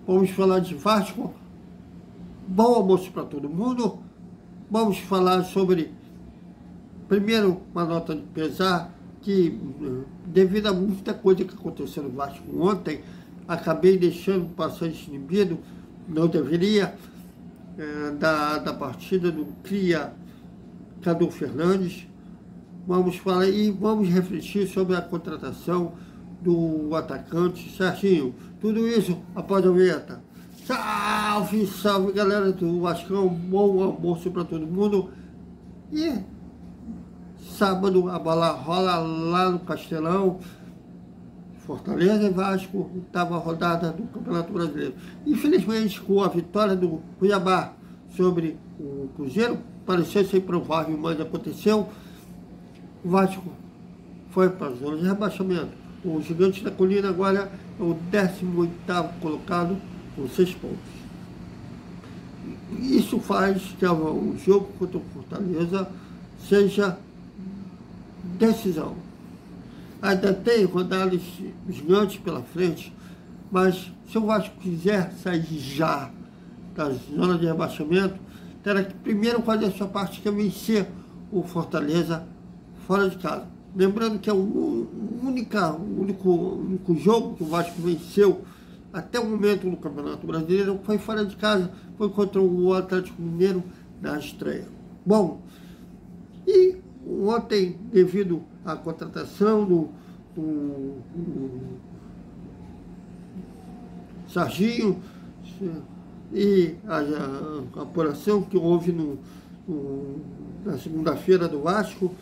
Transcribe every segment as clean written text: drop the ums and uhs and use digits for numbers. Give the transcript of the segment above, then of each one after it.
vamos falar de Vasco. Bom almoço para todo mundo. Vamos falar sobre, primeiro, uma nota de pesar, que devido a muita coisa que aconteceu no Vasco ontem, acabei deixando passar desinibido, não deveria, da partida do Cria Cadu Fernandes. Vamos falar e vamos refletir sobre a contratação do atacante Serginho. Tudo isso após a vinheta. Salve, salve, galera do Vascão. Bom almoço para todo mundo. E sábado a bola rola lá no Castelão. Fortaleza e Vasco, estava a rodada do Campeonato Brasileiro. Infelizmente, com a vitória do Cuiabá sobre o Cruzeiro, parecia ser improvável, mas aconteceu. O Vasco foi para a zona de rebaixamento. O Gigante da Colina agora é o 18º colocado com 6 pontos. Isso faz que o jogo contra o Fortaleza seja decisão. Ainda tem rodadas gigantes pela frente, mas se o Vasco quiser sair já da zona de rebaixamento, terá que primeiro fazer a sua parte, que é vencer o Fortaleza fora de casa. Lembrando que é o único jogo que o Vasco venceu até o momento no Campeonato Brasileiro foi fora de casa, foi contra o Atlético Mineiro na estreia. Bom, e ontem, devido à contratação do Serginho e a apuração que houve na segunda-feira do Vasco,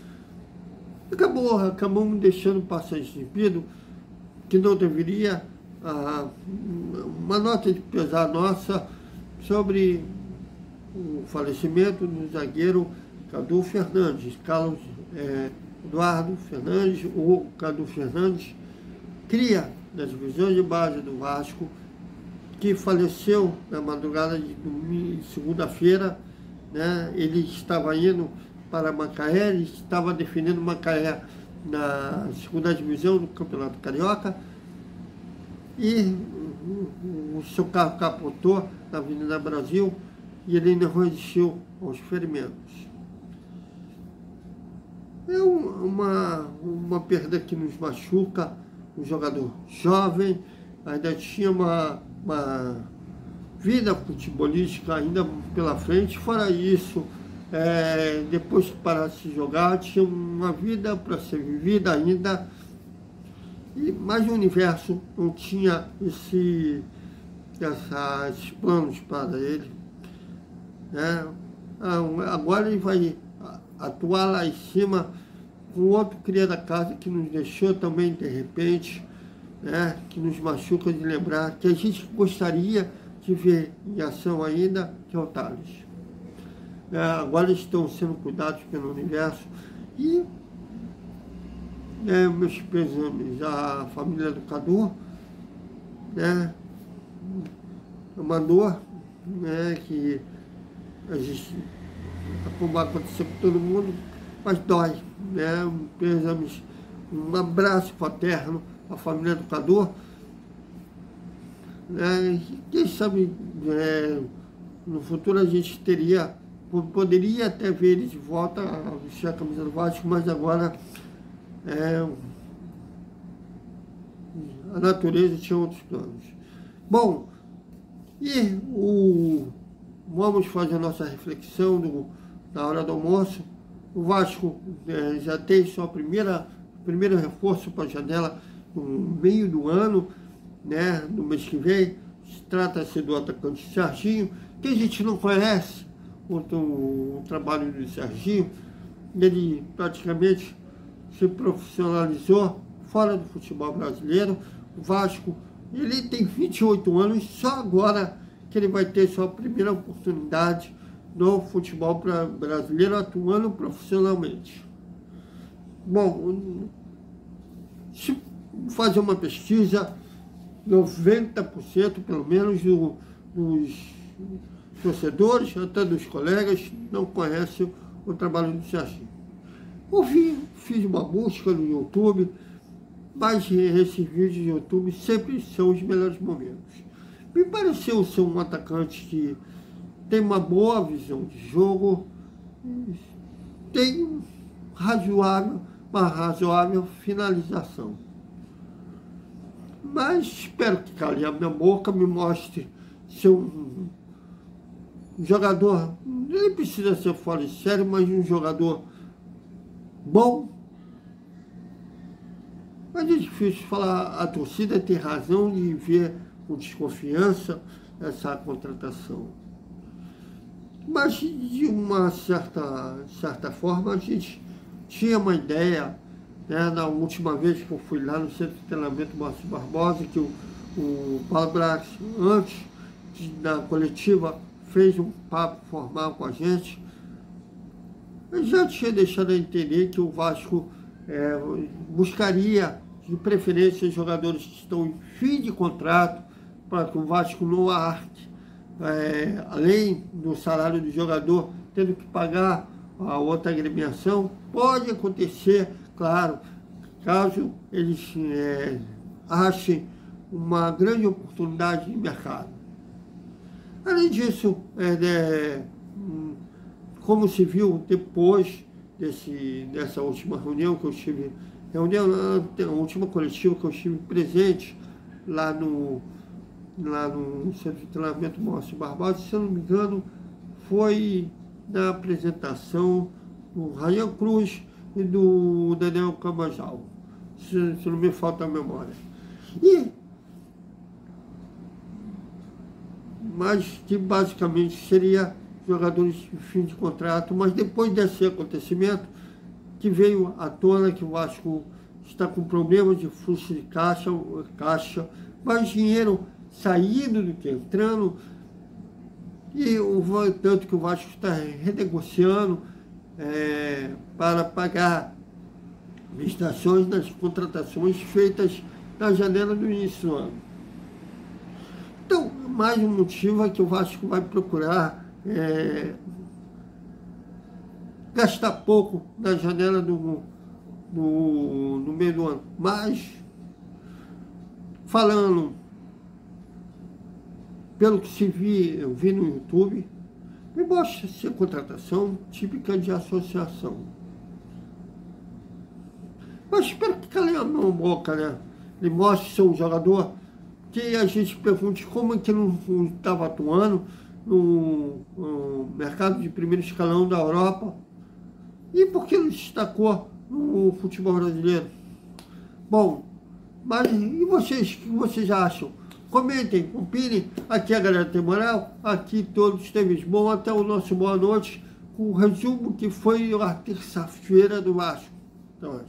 acabamos deixando passar desinibido, que não deveria, uma nota de pesar nossa sobre o falecimento do zagueiro Cadu Fernandes, Carlos Eduardo Fernandes, ou Cadu Fernandes, cria da divisão de base do Vasco, que faleceu na madrugada de segunda-feira, né? Ele estava indo para Macaé, ele estava defendendo Macaé na segunda divisão do Campeonato Carioca, e o seu carro capotou na Avenida Brasil e ele não resistiu aos ferimentos. É uma perda que nos machuca, um jogador jovem, ainda tinha uma vida futebolística ainda pela frente. Fora isso, depois que parasse de jogar, tinha uma vida para ser vivida ainda, mas o universo não tinha esses planos para ele, né? Agora ele vai atuar lá em cima com outro cria da casa que nos deixou também de repente, né? Que nos machuca de lembrar, que a gente gostaria de ver em ação ainda, que é o Thales. Agora estão sendo cuidados pelo universo e meus pesames à família do Cadu, né? Uma dor, né, que a gente, como vai acontecer com todo mundo, mas dói, né? Um abraço fraterno à família do Cadu, né? Quem sabe no futuro a gente poderia até ver ele de volta a vestir a camisa do Vasco, mas agora a natureza tinha outros planos. Bom, e vamos fazer a nossa reflexão na hora do almoço. O Vasco já tem sua primeiro reforço para a janela no meio do ano, né, no mês que vem. Trata-se do atacante Serginho, que a gente não conhece o trabalho do Serginho. Ele praticamente se profissionalizou fora do futebol brasileiro. O Vasco, ele tem 28 anos, só agora que ele vai ter sua primeira oportunidade no futebol brasileiro, atuando profissionalmente. Bom, se fazer uma pesquisa, 90% pelo menos dos torcedores, até dos colegas, não conhecem o trabalho do Serginho. Fiz uma busca no YouTube, mas esses vídeos do YouTube sempre são os melhores momentos. Me pareceu ser um atacante que tem uma boa visão de jogo, tem uma razoável finalização. Mas espero que cale a minha boca, me mostre ser um jogador, nem precisa ser fora de série, mas um jogador bom. Mas é difícil falar, a torcida tem razão de ver com desconfiança essa contratação. Mas, de uma certa forma, a gente tinha uma ideia, né, na última vez que eu fui lá no Centro de Treinamento Márcio Barbosa, que o Paulo Brax, antes da coletiva, fez um papo formal com a gente. Eu já tinha deixado a entender que o Vasco buscaria, de preferência, jogadores que estão em fim de contrato, para que o Vasco não arque, além do salário do jogador, tendo que pagar a outra agremiação. Pode acontecer, claro, caso eles achem uma grande oportunidade de mercado. Além disso, como se viu depois dessa última reunião que eu estive, a última coletiva que eu estive presente lá no Centro de Treinamento Márcio Barbosa, se eu não me engano, foi na apresentação do Ryan Cruz e do Daniel Camajal, se não me falta a memória. Mas que basicamente seria jogadores de fim de contrato, mas depois desse acontecimento que veio à tona que o Vasco está com problemas de fluxo de caixa, mais dinheiro saindo do que entrando, e tanto que o Vasco está renegociando para pagar prestações das contratações feitas na janela do início do ano. Então, mais um motivo é que o Vasco vai procurar gastar pouco na janela no meio do ano. Mas, falando pelo que eu vi no YouTube, me mostra ser contratação típica de associação. Mas espero que cale a mão boca, né? Ele mostre ser um jogador que a gente pergunte como é que ele não estava atuando no mercado de primeiro escalão da Europa e por que ele destacou no futebol brasileiro. Bom, mas e vocês, o que vocês acham? Comentem, opinem. Aqui a galera tem moral, aqui todos temos bom. Até o nosso boa noite com o resumo que foi a terça-feira do Vasco. Então,